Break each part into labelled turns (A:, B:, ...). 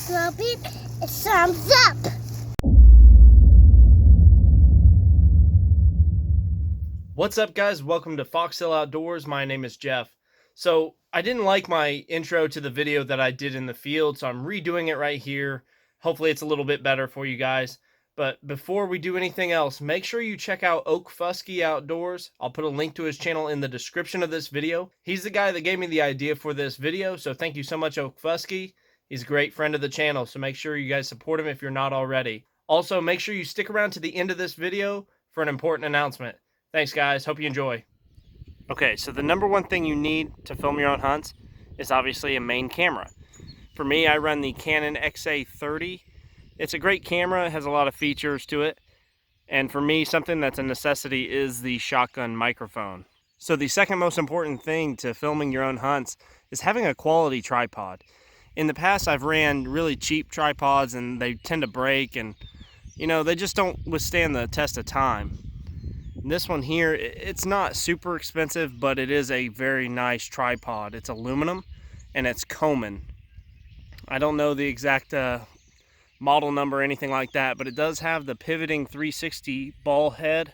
A: Slurp it, it's thumbs up.
B: What's up, guys? Welcome to Okfuskee Outdoors. My name is Jeff. So I didn't like my intro to the video that I did in the field, so I'm redoing it right here. Hopefully it's a little bit better for you guys. But before we do anything else, make sure you check out Okfuskee Outdoors. I'll put a link to his channel in the description of this video. He's the guy that gave me the idea for this video, so thank you so much, Okfuskee. He's a great friend of the channel, so make sure you guys support him if you're not already. Also, make sure you stick around to the end of this video for an important announcement. Thanks, guys. Hope you enjoy. Okay, so the number one thing you need to film your own hunts is obviously a main camera. For me, I run the Canon XA30. It's a great camera, it has a lot of features to it. And for me, something that's a necessity is the shotgun microphone. So the second most important thing to filming your own hunts is having a quality tripod. In the past, I've ran really cheap tripods and they tend to break and, you know, they just don't withstand the test of time. This one here, it's not super expensive, but it is a very nice tripod. It's aluminum and it's Coleman. I don't know the exact model number or anything like that, but it does have the pivoting 360 ball head.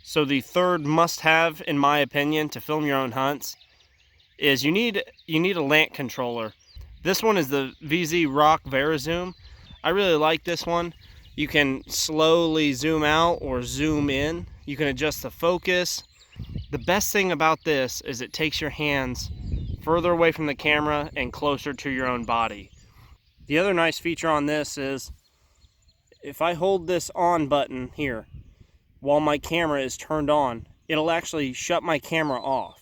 B: So the third must-have, in my opinion, to film your own hunts is you need a lant controller. This one is the VZ Rock VariZoom. I really like this one. You can slowly zoom out or zoom in. You can adjust the focus. The best thing about this is it takes your hands further away from the camera and closer to your own body. The other nice feature on this is if I hold this on button here while my camera is turned on, it'll actually shut my camera off.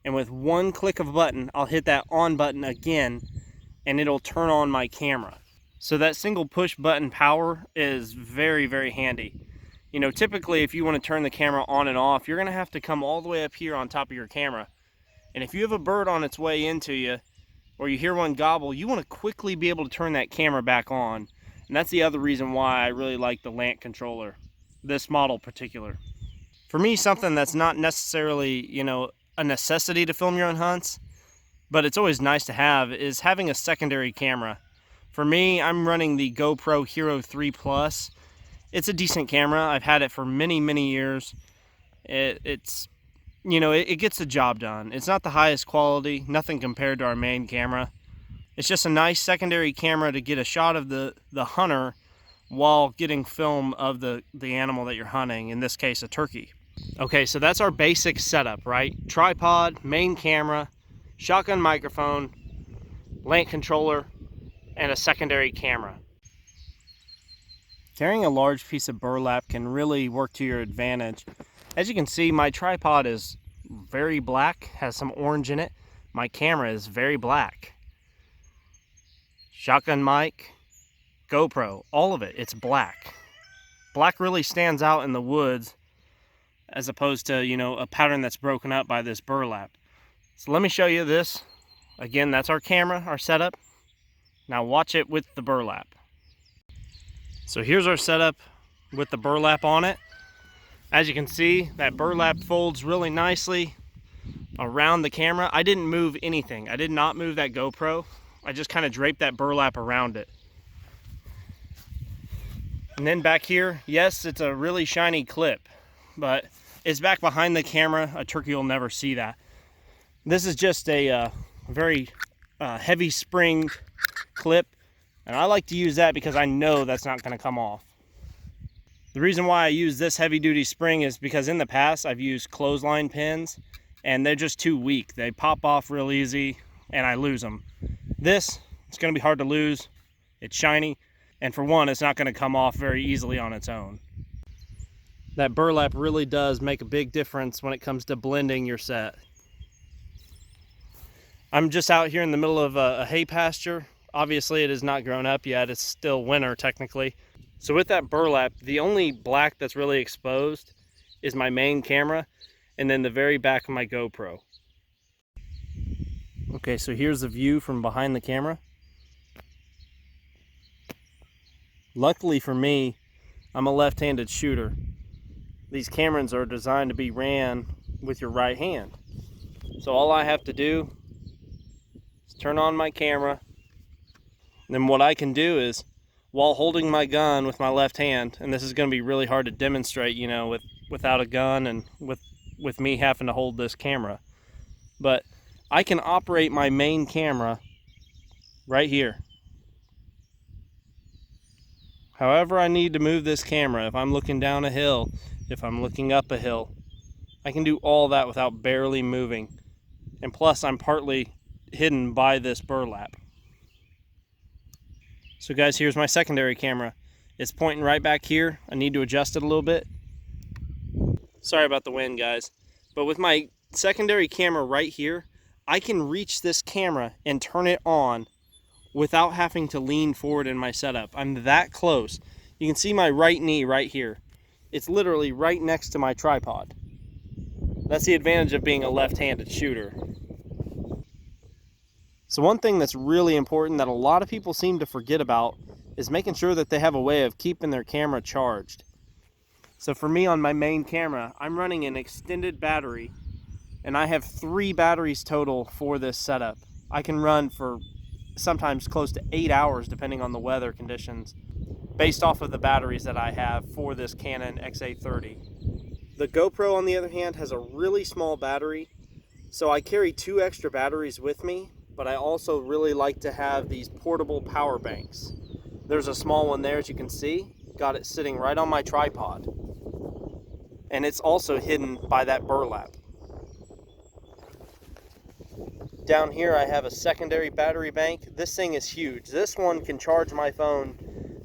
B: And with one click of a button, I'll hit that on button again and it'll turn on my camera. So that single push button power is very, very handy. You know, typically if you want to turn the camera on and off, you're going to have to come all the way up here on top of your camera. And if you have a bird on its way into you, or you hear one gobble, you want to quickly be able to turn that camera back on. And that's the other reason why I really like the lant controller, this model particular. For me, something that's not necessarily, you know, a necessity to film your own hunts, but it's always nice to have, is having a secondary camera. For me, I'm running the GoPro Hero 3 Plus. It's a decent camera. I've had it for many, many years. It's, you know, it gets the job done. It's not the highest quality, nothing compared to our main camera. It's just a nice secondary camera to get a shot of the hunter while getting film of the animal that you're hunting, in this case, a turkey. Okay, so that's our basic setup, right? Tripod, main camera, shotgun microphone, lant controller, and a secondary camera. Carrying a large piece of burlap can really work to your advantage. As you can see, my tripod is very black, has some orange in it. My camera is very black. Shotgun mic, GoPro, all of it, it's black. Black really stands out in the woods as opposed to, you know, a pattern that's broken up by this burlap. So let me show you this. Again, that's our camera, our setup. Now watch it with the burlap. So here's our setup with the burlap on it. As you can see, that burlap folds really nicely around the camera. I didn't move anything. I did not move that GoPro. I just kind of draped that burlap around it. And then back here, yes, it's a really shiny clip, but it's back behind the camera. A turkey will never see that. This is just a very heavy spring clip. And I like to use that because I know that's not going to come off. The reason why I use this heavy duty spring is because in the past I've used clothesline pins and they're just too weak. They pop off real easy and I lose them. This, it's going to be hard to lose. It's shiny. And for one, it's not going to come off very easily on its own. That burlap really does make a big difference when it comes to blending your set. I'm just out here in the middle of a hay pasture. Obviously it is not grown up yet, it's still winter technically. So with that burlap, the only black that's really exposed is my main camera and then the very back of my GoPro. Okay, so here's the view from behind the camera. Luckily for me, I'm a left-handed shooter. These cameras are designed to be ran with your right hand. So all I have to do is turn on my camera, then what I can do is, while holding my gun with my left hand, and this is going to be really hard to demonstrate, you know, without a gun and with me having to hold this camera, but I can operate my main camera right here. However I need to move this camera, if I'm looking down a hill, if I'm looking up a hill, I can do all that without barely moving. And plus, I'm partly hidden by this burlap. So guys, here's my secondary camera. It's pointing right back here. I need to adjust it a little bit. Sorry about the wind, guys. But with my secondary camera right here, I can reach this camera and turn it on without having to lean forward in my setup. I'm that close. You can see my right knee right here. It's literally right next to my tripod. That's the advantage of being a left-handed shooter. So one thing that's really important that a lot of people seem to forget about is making sure that they have a way of keeping their camera charged. So for me on my main camera, I'm running an extended battery, and I have 3 batteries total for this setup. I can run for sometimes close to 8 hours depending on the weather conditions, based off of the batteries that I have for this Canon XA30. The GoPro, on the other hand, has a really small battery, so I carry 2 extra batteries with me, but I also really like to have these portable power banks. There's a small one there, as you can see. Got it sitting right on my tripod. And it's also hidden by that burlap. Down here I have a secondary battery bank. This thing is huge. This one can charge my phone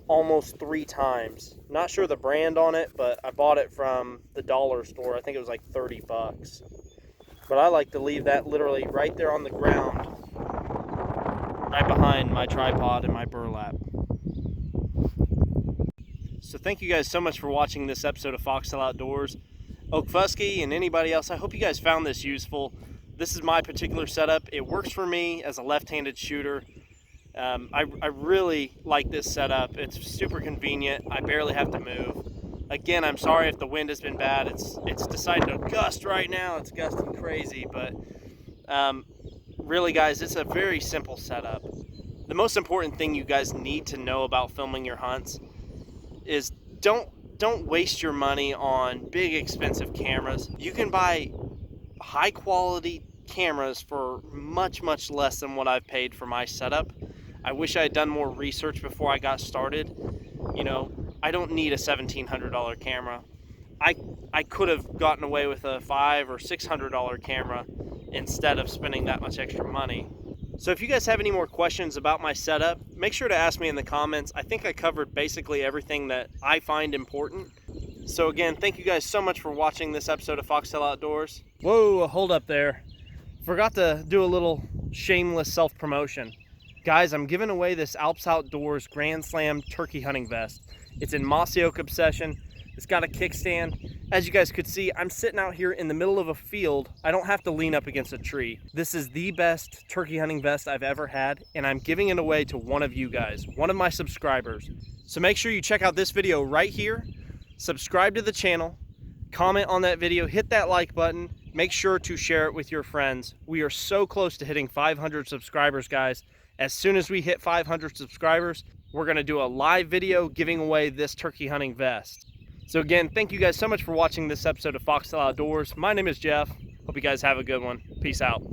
B: almost 3 times. Not sure the brand on it, but I bought it from the dollar store. I think it was like 30 bucks. But I like to leave that literally right there on the ground, right behind my tripod and my burlap. So thank you guys so much for watching this episode of Foxtail Outdoors. Okfuskee and anybody else, I hope you guys found this useful. This is my particular setup. It works for me as a left-handed shooter. I really like this setup. It's super convenient. I barely have to move. Again, I'm sorry if the wind has been bad. It's decided to gust right now. It's gusting crazy, but really guys, it's a very simple setup. The most important thing you guys need to know about filming your hunts is don't waste your money on big expensive cameras. You can buy high quality cameras for much less than what I've paid for my setup. I wish I had done more research before I got started. You know, I don't need a $1,700 camera. I could have gotten away with a $500 or $600 camera instead of spending that much extra money. So if you guys have any more questions about my setup, make sure to ask me in the comments. I think I covered basically everything that I find important. So again, thank you guys so much for watching this episode of Foxtail Outdoors. Whoa, hold up there. Forgot to do a little shameless self-promotion. Guys, I'm giving away this Alps Outdoors Grand Slam turkey hunting vest. It's in Mossy Oak Obsession. It's got a kickstand. As you guys could see, I'm sitting out here in the middle of a field. I don't have to lean up against a tree. This is the best turkey hunting vest I've ever had, and I'm giving it away to one of you guys, one of my subscribers. So make sure you check out this video right here, subscribe to the channel, comment on that video, hit that like button, make sure to share it with your friends. We are so close to hitting 500 subscribers, guys. As soon as we hit 500 subscribers, we're gonna do a live video giving away this turkey hunting vest. So again, thank you guys so much for watching this episode of Foxtail Outdoors. My name is Jeff. Hope you guys have a good one. Peace out.